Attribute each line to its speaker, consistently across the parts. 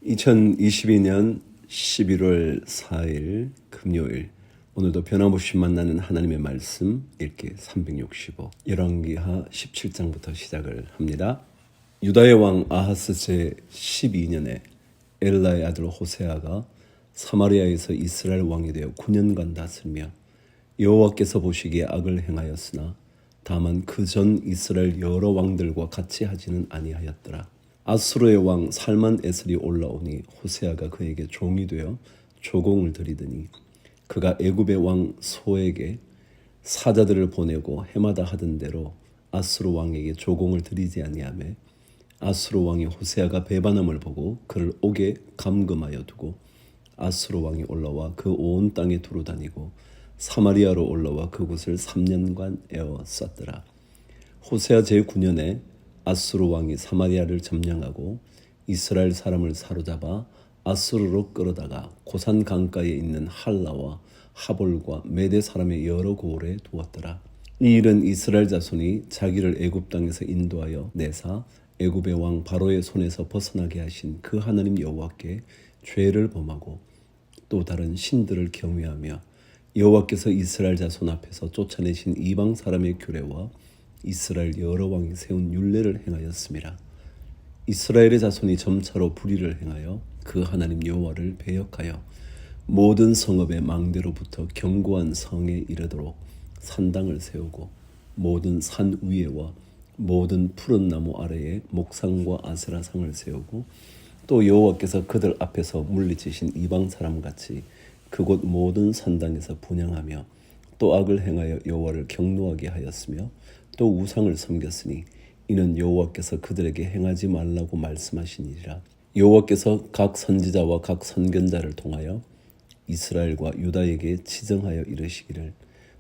Speaker 1: 2022년 11월 4일 금요일, 오늘도 변함없이 만나는 하나님의 말씀 읽기 365 열왕기하 17장부터 시작을 합니다. 유다의 왕 아하스 제 12년에 엘라의 아들 호세아가 사마리아에서 이스라엘 왕이 되어 9년간 다스리며 여호와께서 보시기에 악을 행하였으나 다만 그 전 이스라엘 여러 왕들과 같이 하지는 아니하였더라. 아수르의 왕 살만 에슬이 올라오니 호세아가 그에게 종이 되어 조공을 드리더니 그가 애굽의 왕 소에게 사자들을 보내고 해마다 하던 대로 아수르 왕에게 조공을 드리지 아니하며 아수르 왕이 호세아가 배반함을 보고 그를 옥에 감금하여 두고 아수르 왕이 올라와 그 온 땅에 두루 다니고 사마리아로 올라와 그곳을 3년간 에워쌌더라. 호세아 제9년에 아수르 왕이 사마리아를 점령하고 이스라엘 사람을 사로잡아 아수르로 끌어다가 고산 강가에 있는 할라와 하볼과 메대 사람의 여러 고을에 두었더라. 이 일은 이스라엘 자손이 자기를 애굽 땅에서 인도하여 내사 애굽의 왕 바로의 손에서 벗어나게 하신 그 하나님 여호와께 죄를 범하고 또 다른 신들을 경외하며 여호와께서 이스라엘 자손 앞에서 쫓아내신 이방 사람의 규례와 이스라엘 여러 왕이 세운 율례를 행하였습니다. 이스라엘의 자손이 점차로 불의를 행하여 그 하나님 여호와를 배역하여 모든 성읍의 망대로부터 견고한 성에 이르도록 산당을 세우고 모든 산 위에와 모든 푸른 나무 아래에 목상과 아세라상을 세우고 또 여호와께서 그들 앞에서 물리치신 이방 사람같이 그곳 모든 산당에서 분향하며 또 악을 행하여 여호와를 경노하게 하였으며 또 우상을 섬겼으니 이는 여호와께서 그들에게 행하지 말라고 말씀하시니라. 여호와께서 각 선지자와 각 선견자를 통하여 이스라엘과 유다에게 지정하여 이르시기를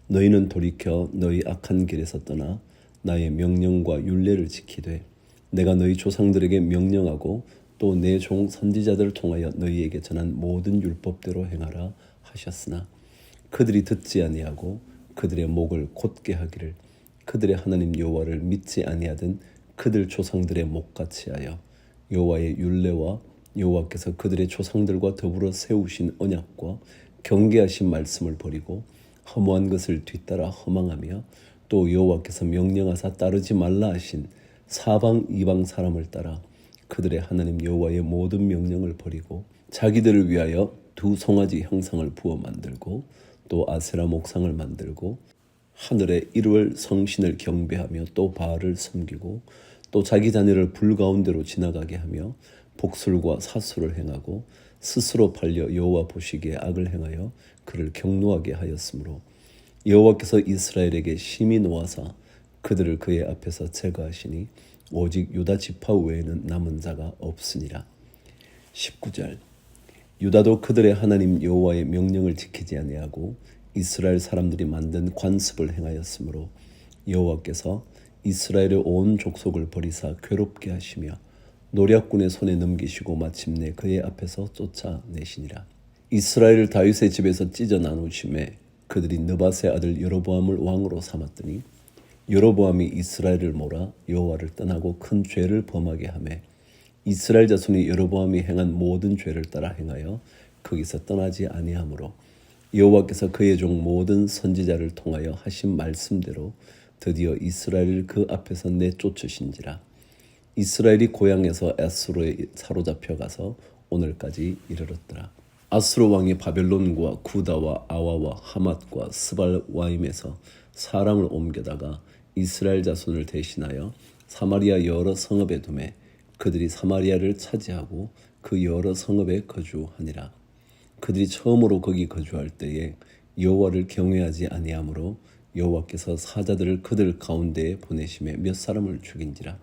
Speaker 1: 너희는 돌이켜 너희 악한 길에서 떠나 나의 명령과 율례를 지키되 내가 너희 조상들에게 명령하고 또 내 종 선지자들을 통하여 너희에게 전한 모든 율법대로 행하라 하셨으나 그들이 듣지 아니하고 그들의 목을 곧게 하기를 그들의 하나님 여호와를 믿지 아니하던 그들 조상들의 목같이 하여 여호와의 율례와 여호와께서 그들의 조상들과 더불어 세우신 언약과 경계하신 말씀을 버리고 허무한 것을 뒤따라 허망하며 또 여호와께서 명령하사 따르지 말라 하신 사방 이방 사람을 따라 그들의 하나님 여호와의 모든 명령을 버리고 자기들을 위하여 두 송아지 형상을 부어 만들고 또 아세라 목상을 만들고 하늘의 일월 성신을 경배하며 또 바알을 섬기고 또 자기 자녀를 불 가운데로 지나가게 하며 복술과 사술을 행하고 스스로 팔려 여호와 보시기에 악을 행하여 그를 경노하게 하였으므로 여호와께서 이스라엘에게 심히 노하사 그들을 그의 앞에서 제거하시니 오직 유다 지파 외에는 남은 자가 없으니라. 19절 유다도 그들의 하나님 여호와의 명령을 지키지 아니하고 이스라엘 사람들이 만든 관습을 행하였으므로 여호와께서 이스라엘의 온 족속을 버리사 괴롭게 하시며 노략군의 손에 넘기시고 마침내 그의 앞에서 쫓아내시니라. 이스라엘을 다윗의 집에서 찢어 나누심에 그들이 느밧의 아들 여로보암을 왕으로 삼았더니 여로보암이 이스라엘을 몰아 여호와를 떠나고 큰 죄를 범하게 하매 이스라엘 자손이 여로보암이 행한 모든 죄를 따라 행하여 거기서 떠나지 아니하므로 여호와께서 그의 종 모든 선지자를 통하여 하신 말씀대로 드디어 이스라엘을 그 앞에서 내쫓으신지라. 이스라엘이 고향에서 아수르에 사로잡혀 가서 오늘까지 이르렀더라. 아수르 왕이 바벨론과 구다와 아와와 하맛과 스발와임에서 사람을 옮겨다가 이스라엘 자손을 대신하여 사마리아 여러 성읍에 두매 그들이 사마리아를 차지하고 그 여러 성읍에 거주하니라. 그들이 처음으로 거기 거주할 때에 여호와를 경외하지 아니하므로 여호와께서 사자들을 그들 가운데에 보내심에 몇 사람을 죽인지라.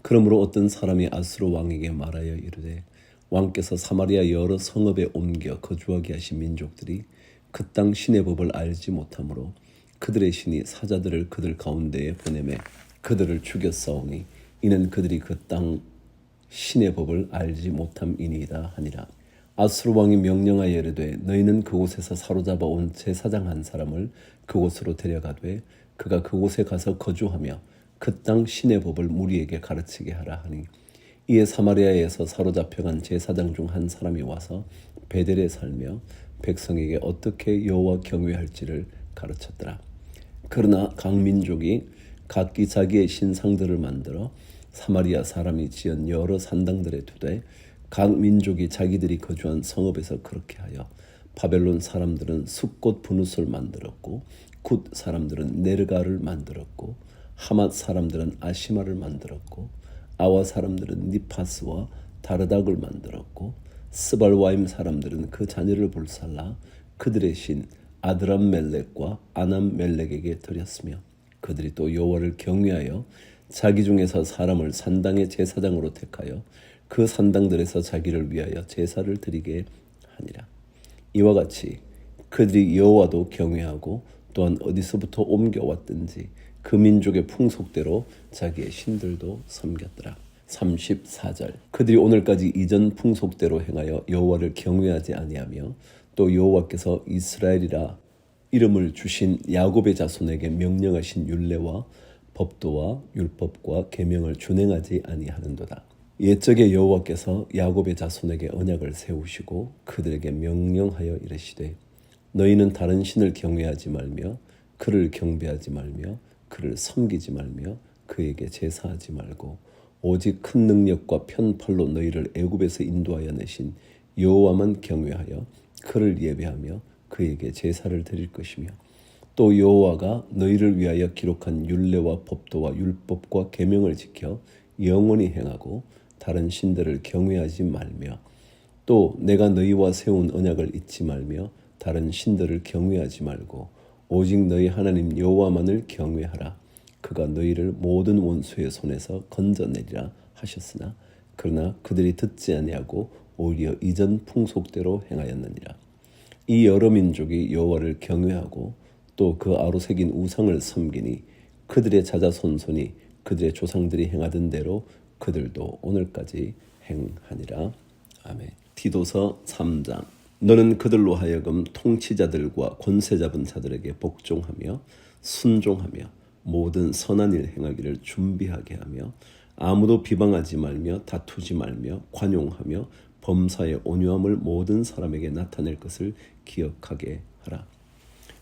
Speaker 1: 그러므로 어떤 사람이 아수르 왕에게 말하여 이르되 왕께서 사마리아 여러 성읍에 옮겨 거주하게 하신 민족들이 그 땅 신의 법을 알지 못하므로 그들의 신이 사자들을 그들 가운데에 보내매 그들을 죽였사오니 이는 그들이 그 땅 신의 법을 알지 못함이니이다 하니라. 아수르 왕이 명령하여 이르되 너희는 그곳에서 사로잡아 온 제사장 한 사람을 그곳으로 데려가되 그가 그곳에 가서 거주하며 그 땅 신의 법을 무리에게 가르치게 하라 하니 이에 사마리아에서 사로잡혀간 제사장 중 한 사람이 와서 베델에 살며 백성에게 어떻게 여호와 경외할지를 가르쳤더라. 그러나 각 민족이 각기 자기의 신상들을 만들어 사마리아 사람이 지은 여러 산당들에 두되 각 민족이 자기들이 거주한 성읍에서 그렇게 하여 바벨론 사람들은 숫꽃 분웃을 만들었고 굿 사람들은 네르가를 만들었고 하맛 사람들은 아시마를 만들었고 아와 사람들은 니파스와 다르닥을 만들었고 스발와임 사람들은 그 자녀를 불살라 그들의 신 아드람멜렉과 아남멜렉에게 드렸으며 그들이 또 여호와를 경외하여 자기 중에서 사람을 산당의 제사장으로 택하여 그 산당들에서 자기를 위하여 제사를 드리게 하니라. 이와 같이 그들이 여호와도 경외하고 또한 어디서부터 옮겨왔든지 그 민족의 풍속대로 자기의 신들도 섬겼더라. 34절 그들이 오늘까지 이전 풍속대로 행하여 여호와를 경외하지 아니하며 또 여호와께서 이스라엘이라 이름을 주신 야곱의 자손에게 명령하신 율례와 법도와 율법과 계명을 준행하지 아니하는도다. 옛적에 여호와께서 야곱의 자손에게 언약을 세우시고 그들에게 명령하여 이르시되 너희는 다른 신을 경외하지 말며 그를 경배하지 말며 그를 섬기지 말며 그에게 제사하지 말고 오직 큰 능력과 편팔로 너희를 애굽에서 인도하여 내신 여호와만 경외하여 그를 예배하며 그에게 제사를 드릴 것이며 또 여호와가 너희를 위하여 기록한 율례와 법도와 율법과 계명을 지켜 영원히 행하고 다른 신들을 경외하지 말며 또 내가 너희와 세운 언약을 잊지 말며 다른 신들을 경외하지 말고 오직 너희 하나님 여호와만을 경외하라. 그가 너희를 모든 원수의 손에서 건져내리라 하셨으나 그러나 그들이 듣지 아니하고 오히려 이전 풍속대로 행하였느니라. 이 여러 민족이 여호와를 경외하고 또 그 아로 새긴 우상을 섬기니 그들의 자자손손이 그들의 조상들이 행하던 대로 그들도 오늘까지 행하니라. 아멘. 디도서 3장 너는 그들로 하여금 통치자들과 권세 잡은 자들에게 복종하며 순종하며 모든 선한 일 행하기를 준비하게 하며 아무도 비방하지 말며 다투지 말며 관용하며 범사의 온유함을 모든 사람에게 나타낼 것을 기억하게 하라.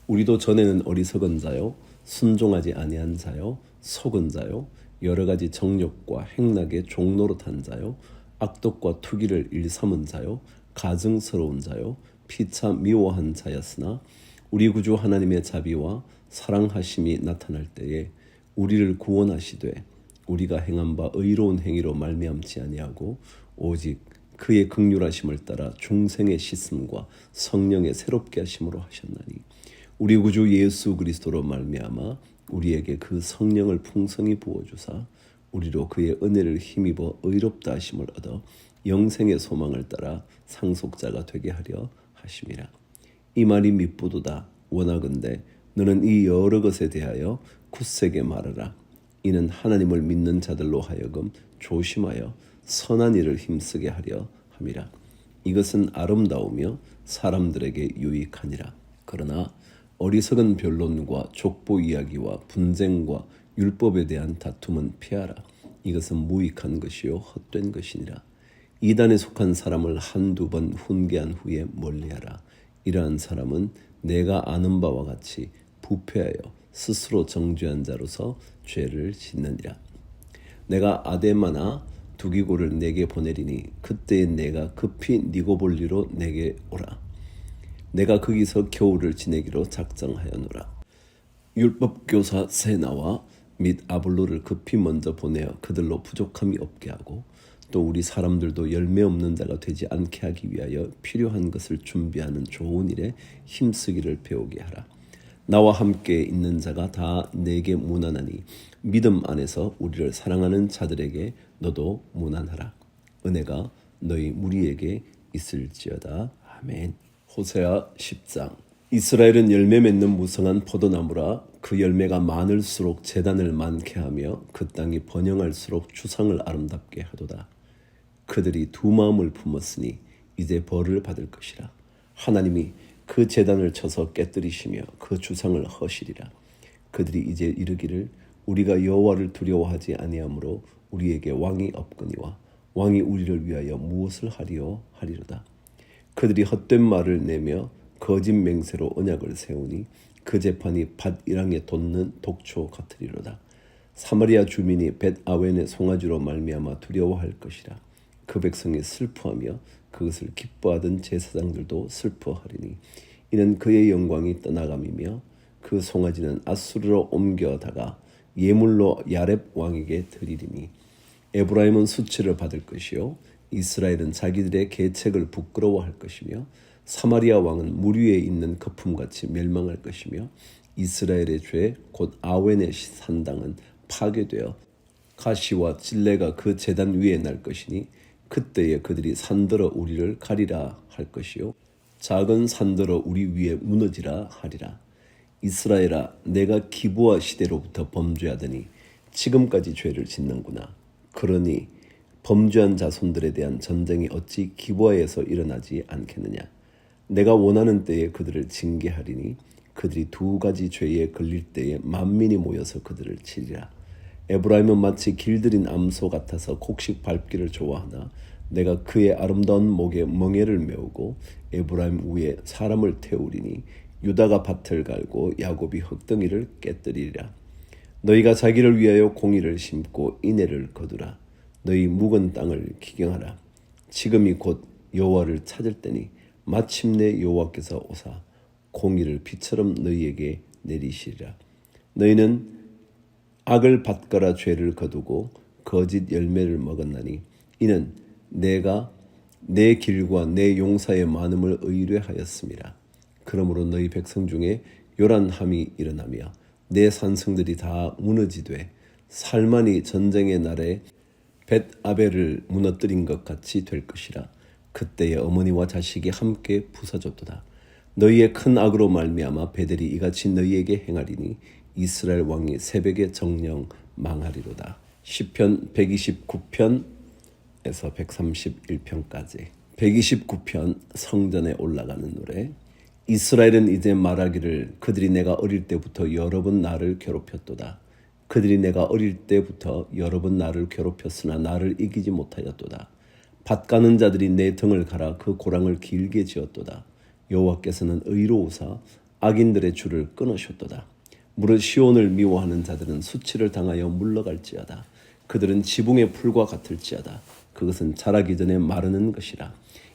Speaker 1: 우리도 전에는 어리석은 자요 순종하지 아니한 자요 속은 자요 여러 가지 정욕과 행락의 종노릇한 자요 악독과 투기를 일삼은 자요 가증스러운 자요 피차 미워한 자였으나 우리 구주 하나님의 자비와 사랑하심이 나타날 때에 우리를 구원하시되 우리가 행한 바 의로운 행위로 말미암지 아니하고 오직 그의 긍휼하심을 따라 중생의 씻음과 성령의 새롭게 하심으로 하셨나니 우리 구주 예수 그리스도로 말미암아 우리에게 그 성령을 풍성히 부어주사 우리로 그의 은혜를 힘입어 의롭다 하심을 얻어 영생의 소망을 따라 상속자가 되게 하려 하심이라. 이 말이 밉부도다. 원하건대 너는 이 여러 것에 대하여 굳세게 말하라. 이는 하나님을 믿는 자들로 하여금 조심하여 선한 일을 힘쓰게 하려 함이라. 이것은 아름다우며 사람들에게 유익하니라. 그러나 어리석은 변론과 족보 이야기와 분쟁과 율법에 대한 다툼은 피하라. 이것은 무익한 것이요 헛된 것이니라. 이단에 속한 사람을 한두 번 훈계한 후에 멀리하라. 이러한 사람은 내가 아는 바와 같이 부패하여 스스로 정죄한 자로서 죄를 짓느니라. 내가 아데마나 두기고를 내게 보내리니 그때에 내가 급히 니고볼리로 내게 오라. 내가 거기서 겨울을 지내기로 작정하여노라. 율법교사 세나와 및 아볼로를 급히 먼저 보내어 그들로 부족함이 없게 하고 또 우리 사람들도 열매 없는 자가 되지 않게 하기 위하여 필요한 것을 준비하는 좋은 일에 힘쓰기를 배우게 하라. 나와 함께 있는 자가 다 내게 무난하니 믿음 안에서 우리를 사랑하는 자들에게 너도 무난하라. 은혜가 너희 무리에게 있을지어다. 아멘. 호세아 10장 이스라엘은 열매 맺는 무성한 포도나무라. 그 열매가 많을수록 재단을 많게 하며 그 땅이 번영할수록 주상을 아름답게 하도다. 그들이 두 마음을 품었으니 이제 벌을 받을 것이라. 하나님이 그 재단을 쳐서 깨뜨리시며 그 주상을 허시리라. 그들이 이제 이르기를 우리가 여호와를 두려워하지 아니하므로 우리에게 왕이 없거니와 왕이 우리를 위하여 무엇을 하리요 하리로다. 그들이 헛된 말을 내며 거짓 맹세로 언약을 세우니 그 재판이 밧이랑에 돋는 독초 같으리로다. 사마리아 주민이 벳아웬의 송아지로 말미암아 두려워할 것이라. 그 백성이 슬퍼하며 그것을 기뻐하던 제사장들도 슬퍼하리니 이는 그의 영광이 떠나감이며 그 송아지는 아수르로 옮겨다가 예물로 야렙 왕에게 드리리니 에브라임은 수치를 받을 것이요 이스라엘은 자기들의 계책을 부끄러워할 것이며 사마리아 왕은 물 위에 있는 거품같이 멸망할 것이며 이스라엘의 죄 곧 아웬의 산당은 파괴되어 가시와 찔레가 그 제단 위에 날 것이니 그때에 그들이 산들어 우리를 가리라 할 것이요 작은 산들어 우리 위에 무너지라 하리라. 이스라엘아, 내가 기브아 시대로부터 범죄하더니 지금까지 죄를 짓는구나. 그러니 범죄한 자손들에 대한 전쟁이 어찌 기브아에서 일어나지 않겠느냐. 내가 원하는 때에 그들을 징계하리니 그들이 두 가지 죄에 걸릴 때에 만민이 모여서 그들을 치리라. 에브라임은 마치 길들인 암소 같아서 곡식 밟기를 좋아하나 내가 그의 아름다운 목에 멍에를 메우고 에브라임 위에 사람을 태우리니 유다가 밭을 갈고 야곱이 흙덩이를 깨뜨리리라. 너희가 자기를 위하여 공의를 심고 인애를 거두라. 너희 묵은 땅을 기경하라. 지금이 곧 여호와를 찾을 때니 마침내 여호와께서 오사 공의를 비처럼 너희에게 내리시리라. 너희는 악을 밭가라 죄를 거두고 거짓 열매를 먹었나니 이는 내가 내 길과 내 용사의 많음을 의뢰하였습니다. 그러므로 너희 백성 중에 요란함이 일어나며 내 산성들이 다 무너지되 살만이 전쟁의 날에 벳아벨을 무너뜨린 것 같이 될 것이라. 그때에 어머니와 자식이 함께 부서졌도다. 너희의 큰 악으로 말미암아 베델이 이같이 너희에게 행하리니 이스라엘 왕이 새벽에 정령 망하리로다. 시편 129편에서 131편까지 129편 성전에 올라가는 노래. 이스라엘은 이제 말하기를 그들이 내가 어릴 때부터 여러 번 나를 괴롭혔도다. 그들이 내가 어릴 때부터 여러 번 나를 괴롭혔으나 나를 이기지 못하였도다. 밭 가는 자들이 내 등을 갈아 그 고랑을 길게 지었도다. 여호와께서는 의로우사 악인들의 줄을 끊으셨도다. 무릇 시온을 미워하는 자들은 수치를 당하여 물러갈지어다. 그들은 지붕의 풀과 같을지어다. 그것은 자라기 전에 마르는 것이라.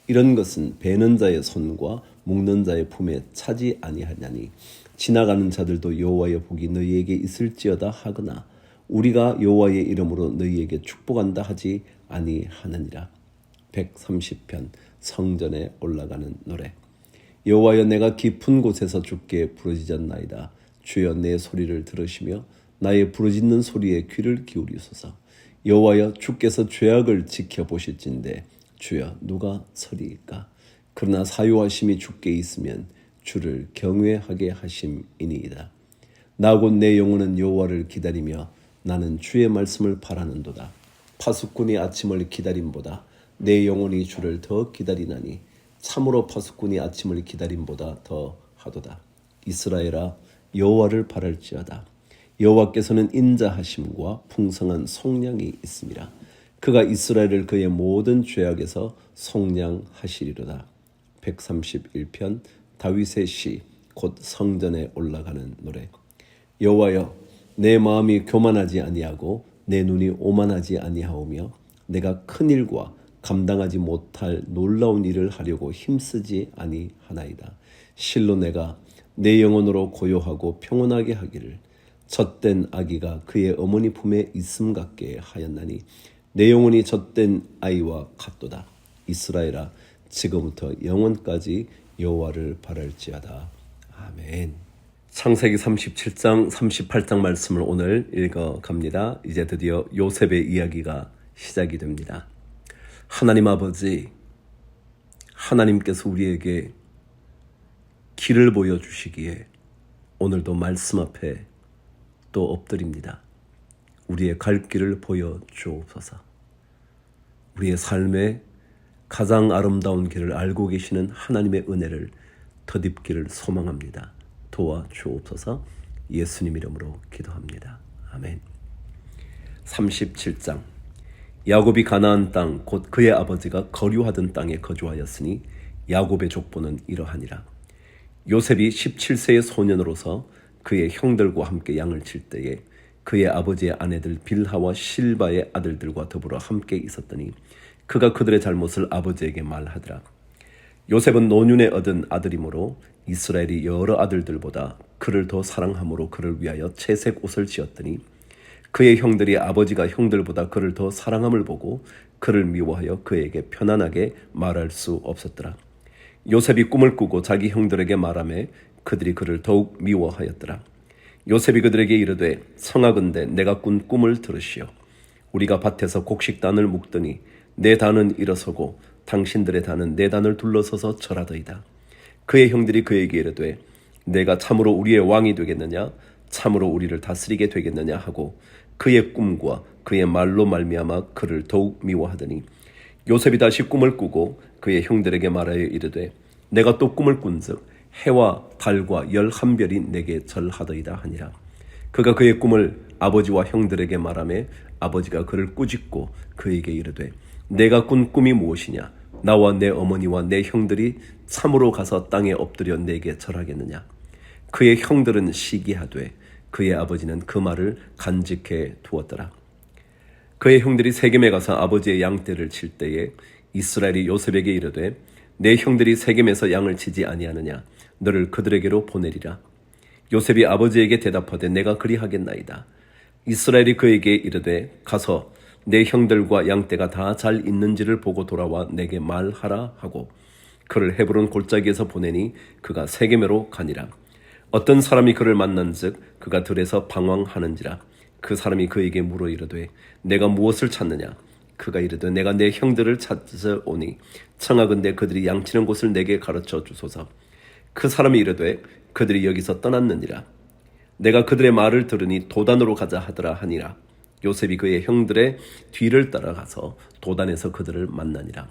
Speaker 1: 이런 것은 베는 자의 손과 묶는 자의 품에 차지 아니하냐니 지나가는 자들도 여호와의 복이 너희에게 있을지어다 하거나 우리가 여호와의 이름으로 너희에게 축복한다 하지 아니하느니라. 130편 성전에 올라가는 노래. 여호와여, 내가 깊은 곳에서 주께 부르짖었나이다. 주여, 내 소리를 들으시며 나의 부르짖는 소리에 귀를 기울이소서. 여호와여, 주께서 죄악을 지켜보실진데 주여, 누가 서리이까? 그러나 사요하심이 주께 있으면 주를 경외하게 하심이니이다. 나 곧 내 영혼은 여호와를 기다리며 나는 주의 말씀을 바라는도다. 파수꾼이 아침을 기다림보다 내 영혼이 주를 더 기다리나니 참으로 파수꾼이 아침을 기다림보다 더 하도다. 이스라엘아, 여호와를 바랄지어다. 여호와께서는 인자하심과 풍성한 속량이 있음이라. 그가 이스라엘을 그의 모든 죄악에서 속량하시리로다. 131편 다윗의 시, 곧 성전에 올라가는 노래. 여호와여, 내 마음이 교만하지 아니하고 내 눈이 오만하지 아니하오며 내가 큰 일과 감당하지 못할 놀라운 일을 하려고 힘쓰지 아니하나이다. 실로 내가 내 영혼으로 고요하고 평온하게 하기를 젖된 아기가 그의 어머니 품에 있음 같게 하였나니 내 영혼이 젖된 아이와 같도다. 이스라엘아, 지금부터 영원까지 여호와를 바랄지어다. 아멘. 창세기 37장 38장 말씀을 오늘 읽어갑니다. 이제 드디어 요셉의 이야기가 시작이 됩니다. 하나님 아버지, 하나님께서 우리에게 길을 보여주시기에 오늘도 말씀 앞에 또 엎드립니다. 우리의 갈 길을 보여주옵소서. 우리의 삶의 가장 아름다운 길을 알고 계시는 하나님의 은혜를 덧입기를 소망합니다. 도와주옵소서. 예수님 이름으로 기도합니다. 아멘. 37장. 야곱이 가나안 땅 곧 그의 아버지가 거류하던 땅에 거주하였으니 야곱의 족보는 이러하니라. 요셉이 17세의 소년으로서 그의 형들과 함께 양을 칠 때에 그의 아버지의 아내들 빌하와 실바의 아들들과 더불어 함께 있었더니 그가 그들의 잘못을 아버지에게 말하더라. 요셉은 노년에 얻은 아들이므로 이스라엘이 여러 아들들보다 그를 더 사랑함으로 그를 위하여 채색 옷을 지었더니 그의 형들이 아버지가 형들보다 그를 더 사랑함을 보고 그를 미워하여 그에게 편안하게 말할 수 없었더라. 요셉이 꿈을 꾸고 자기 형들에게 말하매 그들이 그를 더욱 미워하였더라. 요셉이 그들에게 이르되 성하건대 내가 꾼 꿈을 들으시오. 우리가 밭에서 곡식단을 묶더니 내 단은 일어서고 당신들의 단은 내 단을 둘러서서 절하더이다. 그의 형들이 그에게 이르되 내가 참으로 우리의 왕이 되겠느냐 참으로 우리를 다스리게 되겠느냐 하고 그의 꿈과 그의 말로 말미암아 그를 더욱 미워하더니 요셉이 다시 꿈을 꾸고 그의 형들에게 말하여 이르되 내가 또 꿈을 꾼즉 해와 달과 11별이 내게 절하더이다 하니라. 그가 그의 꿈을 아버지와 형들에게 말하매 아버지가 그를 꾸짖고 그에게 이르되 내가 꾼 꿈이 무엇이냐 나와 내 어머니와 내 형들이 참으로 가서 땅에 엎드려 내게 절하겠느냐. 그의 형들은 시기하되 그의 아버지는 그 말을 간직해 두었더라. 그의 형들이 세겜에 가서 아버지의 양떼를 칠 때에 이스라엘이 요셉에게 이르되 내 형들이 세겜에서 양을 치지 아니하느냐 너를 그들에게로 보내리라. 요셉이 아버지에게 대답하되 내가 그리하겠나이다. 이스라엘이 그에게 이르되 가서 내 형들과 양떼가 다 잘 있는지를 보고 돌아와 내게 말하라 하고 그를 헤브론 골짜기에서 보내니 그가 세겜으로 가니라. 어떤 사람이 그를 만난즉 그가 들에서 방황하는지라. 그 사람이 그에게 물어 이르되 내가 무엇을 찾느냐. 그가 이르되 내가 내 형들을 찾으러 오니 청하건대 그들이 양치는 곳을 내게 가르쳐 주소서. 그 사람이 이르되 그들이 여기서 떠났느니라. 내가 그들의 말을 들으니 도단으로 가자 하더라 하니라. 요셉이 그의 형들의 뒤를 따라가서 도단에서 그들을 만나니라.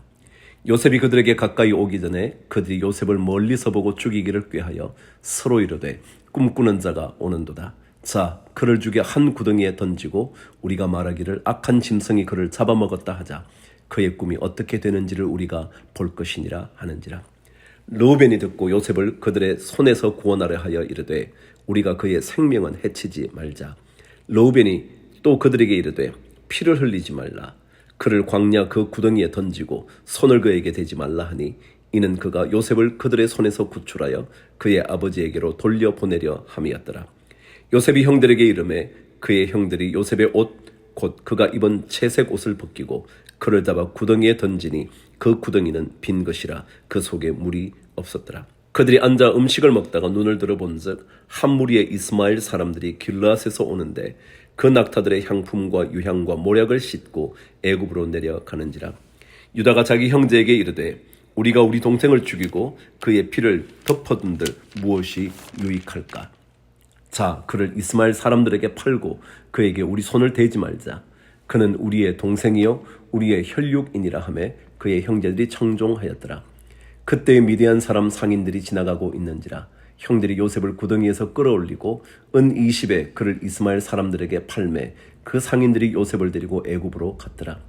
Speaker 1: 요셉이 그들에게 가까이 오기 전에 그들이 요셉을 멀리서 보고 죽이기를 꾀하여 서로 이르되 꿈꾸는 자가 오는도다. 자, 그를 죽여 한 구덩이에 던지고 우리가 말하기를 악한 짐승이 그를 잡아먹었다 하자. 그의 꿈이 어떻게 되는지를 우리가 볼 것이니라 하는지라. 르우벤이 듣고 요셉을 그들의 손에서 구원하려 하여 이르되 우리가 그의 생명은 해치지 말자. 르우벤이 또 그들에게 이르되 피를 흘리지 말라. 그를 광야 그 구덩이에 던지고 손을 그에게 대지 말라 하니 이는 그가 요셉을 그들의 손에서 구출하여 그의 아버지에게로 돌려보내려 함이었더라. 요셉이 형들에게 이르매 그의 형들이 요셉의 옷 곧 그가 입은 채색 옷을 벗기고 그를 잡아 구덩이에 던지니 그 구덩이는 빈 것이라 그 속에 물이 없었더라. 그들이 앉아 음식을 먹다가 눈을 들어본즉 한 무리의 이스마엘 사람들이 길르앗에서 오는데 그 낙타들의 향품과 유향과 모략을 싣고 애굽으로 내려가는지라. 유다가 자기 형제에게 이르되 우리가 우리 동생을 죽이고 그의 피를 덮어둔들 무엇이 유익할까. 자, 그를 이스마엘 사람들에게 팔고 그에게 우리 손을 대지 말자. 그는 우리의 동생이요 우리의 혈육이니라 하매 그의 형제들이 청종하였더라. 그때 미디안 사람 상인들이 지나가고 있는지라. 형들이 요셉을 구덩이에서 끌어올리고 은 20에 그를 이스마엘 사람들에게 팔매 그 상인들이 요셉을 데리고 애굽으로 갔더라.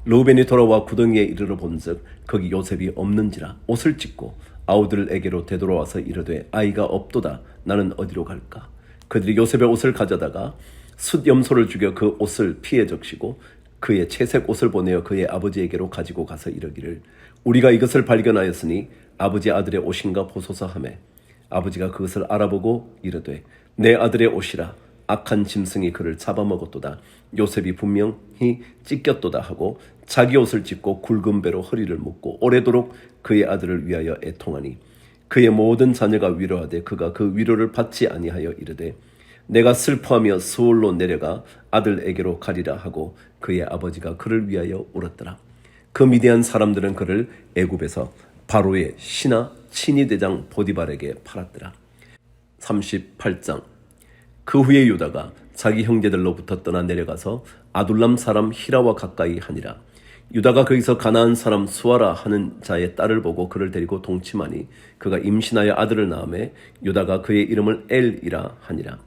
Speaker 1: 르우벤이 돌아와 구덩이에 이르러 본즉 거기 요셉이 없는지라. 옷을 찢고 아우들에게로 되돌아와서 이르되 아이가 없도다. 나는 어디로 갈까. 그들이 요셉의 옷을 가져다가 숫염소를 죽여 그 옷을 피에 적시고 그의 채색 옷을 보내어 그의 아버지에게로 가지고 가서 이르기를 우리가 이것을 발견하였으니 아버지 아들의 옷인가 보소서 하매 아버지가 그것을 알아보고 이르되 내 아들의 옷이라. 악한 짐승이 그를 잡아먹었도다. 요셉이 분명히 찢겼도다 하고 자기 옷을 찢고 굵은 배로 허리를 묶고 오래도록 그의 아들을 위하여 애통하니 그의 모든 자녀가 위로하되 그가 그 위로를 받지 아니하여 이르되 내가 슬퍼하며 스올로 내려가 아들에게로 가리라 하고 그의 아버지가 그를 위하여 울었더라. 그 미디안 사람들은 그를 애굽에서 바로의 신하 친위대장 보디발에게 팔았더라. 38장. 그 후에 유다가 자기 형제들로부터 떠나 내려가서 아둘람 사람 히라와 가까이 하니라. 유다가 거기서 가나안 사람 수아라 하는 자의 딸을 보고 그를 데리고 동침하니 그가 임신하여 아들을 낳음에 유다가 그의 이름을 엘이라 하니라.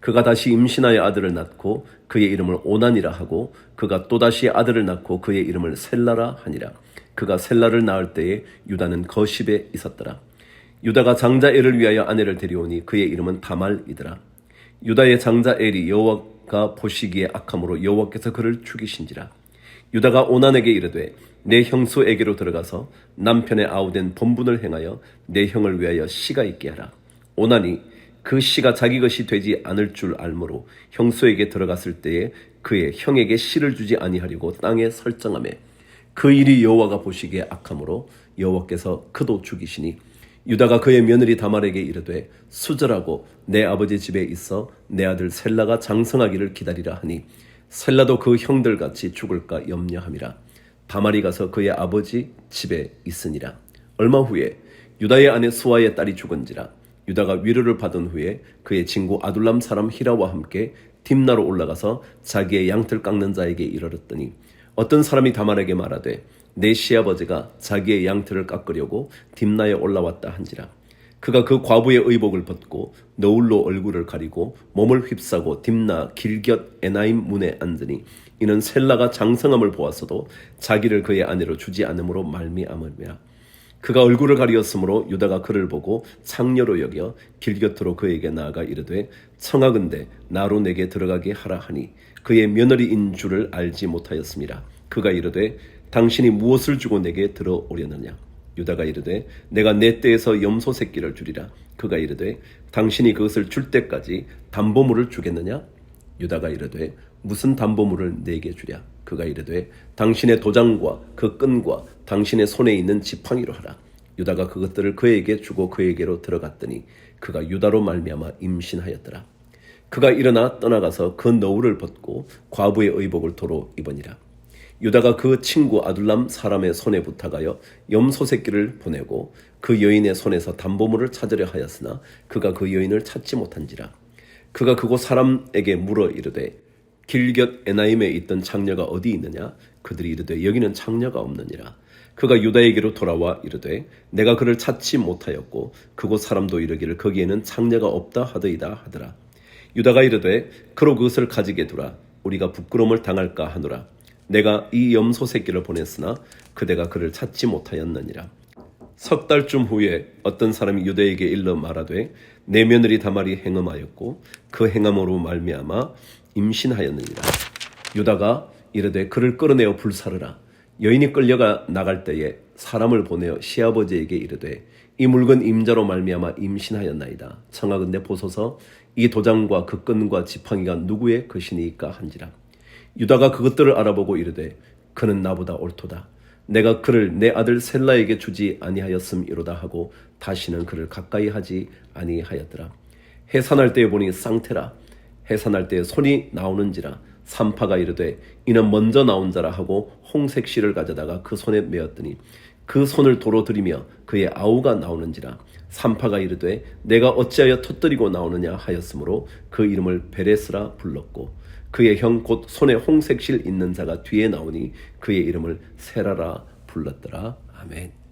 Speaker 1: 그가 다시 임신하여 아들을 낳고 그의 이름을 오난이라 하고 그가 또다시 아들을 낳고 그의 이름을 셀라라 하니라. 그가 셀라를 낳을 때에 유다는 거십에 있었더라. 유다가 장자 엘을 위하여 아내를 데려오니 그의 이름은 다말이더라. 유다의 장자 엘이 여호와가 보시기에 악함으로 여호와께서 그를 죽이신지라. 유다가 오난에게 이르되 내 형수에게로 들어가서 남편의 아우된 본분을 행하여 내 형을 위하여 씨가 있게 하라. 오난이 그 씨가 자기 것이 되지 않을 줄 알므로 형수에게 들어갔을 때에 그의 형에게 씨를 주지 아니하려고 땅에 설정하며 그 일이 여호와가 보시기에 악함으로 여호와께서 그도 죽이시니 유다가 그의 며느리 다말에게 이르되 수절하고 내 아버지 집에 있어 내 아들 셀라가 장성하기를 기다리라 하니 셀라도 그 형들같이 죽을까 염려함이라. 다말이 가서 그의 아버지 집에 있으니라. 얼마 후에 유다의 아내 수아의 딸이 죽은지라. 유다가 위로를 받은 후에 그의 친구 아둘람 사람 히라와 함께 딥나로 올라가서 자기의 양털 깎는 자에게 이르렀더니 어떤 사람이 다말에게 말하되 내 시아버지가 자기의 양털을 깎으려고 딥나에 올라왔다 한지라. 그가 그 과부의 의복을 벗고 너울로 얼굴을 가리고 몸을 휩싸고 딥나 길곁 에나임 문에 앉으니 이는 셀라가 장성함을 보았어도 자기를 그의 아내로 주지 않음으로 말미암음이라. 그가 얼굴을 가리었으므로 유다가 그를 보고 창녀로 여겨 길곁으로 그에게 나아가 이르되 청하건대 나로 내게 들어가게 하라 하니 그의 며느리인 줄을 알지 못하였습니다. 그가 이르되 당신이 무엇을 주고 내게 들어오려느냐. 유다가 이르되 내가 내 떼에서 염소 새끼를 주리라. 그가 이르되 당신이 그것을 줄 때까지 담보물을 주겠느냐. 유다가 이르되 무슨 담보물을 내게 주랴. 그가 이르되 당신의 도장과 그 끈과 당신의 손에 있는 지팡이로 하라. 유다가 그것들을 그에게 주고 그에게로 들어갔더니 그가 유다로 말미암아 임신하였더라. 그가 일어나 떠나가서 그 너울을 벗고 과부의 의복을 도로 입으니라. 유다가 그 친구 아둘람 사람의 손에 부탁하여 염소 새끼를 보내고 그 여인의 손에서 담보물을 찾으려 하였으나 그가 그 여인을 찾지 못한지라. 그가 그곳 사람에게 물어 이르되 길곁 에나임에 있던 창녀가 어디 있느냐. 그들이 이르되 여기는 창녀가 없느니라. 그가 유다에게로 돌아와 이르되 내가 그를 찾지 못하였고 그곳 사람도 이르기를 거기에는 창녀가 없다 하더이다 하더라. 유다가 이르되 그로 그것을 가지게 두라. 우리가 부끄러움을 당할까 하노라. 내가 이 염소 새끼를 보냈으나 그대가 그를 찾지 못하였느니라. 석 달쯤 후에 어떤 사람이 유다에게 일러 말하되 내 며느리 다말이 행음하였고 그 행함으로 말미암아 임신하였느니라. 유다가 이르되 그를 끌어내어 불사르라. 여인이 끌려가 나갈 때에 사람을 보내어 시아버지에게 이르되 이 물건 임자로 말미암아 임신하였나이다. 청하건대 보소서 이 도장과 그 끈과 지팡이가 누구의 것이니까 한지라. 유다가 그것들을 알아보고 이르되 그는 나보다 옳도다. 내가 그를 내 아들 셀라에게 주지 아니하였음이로다 하고 다시는 그를 가까이 하지 아니하였더라. 해산할 때에 보니 쌍태라. 해산할 때에 손이 나오는지라. 산파가 이르되 이는 먼저 나온 자라 하고 홍색 실을 가져다가 그 손에 메었더니 그 손을 도로 들이며 그의 아우가 나오는지라. 산파가 이르되 내가 어찌하여 터뜨리고 나오느냐 하였으므로 그 이름을 베레스라 불렀고 그의 형 곧 손에 홍색 실 있는 자가 뒤에 나오니 그의 이름을 세라라 불렀더라. 아멘.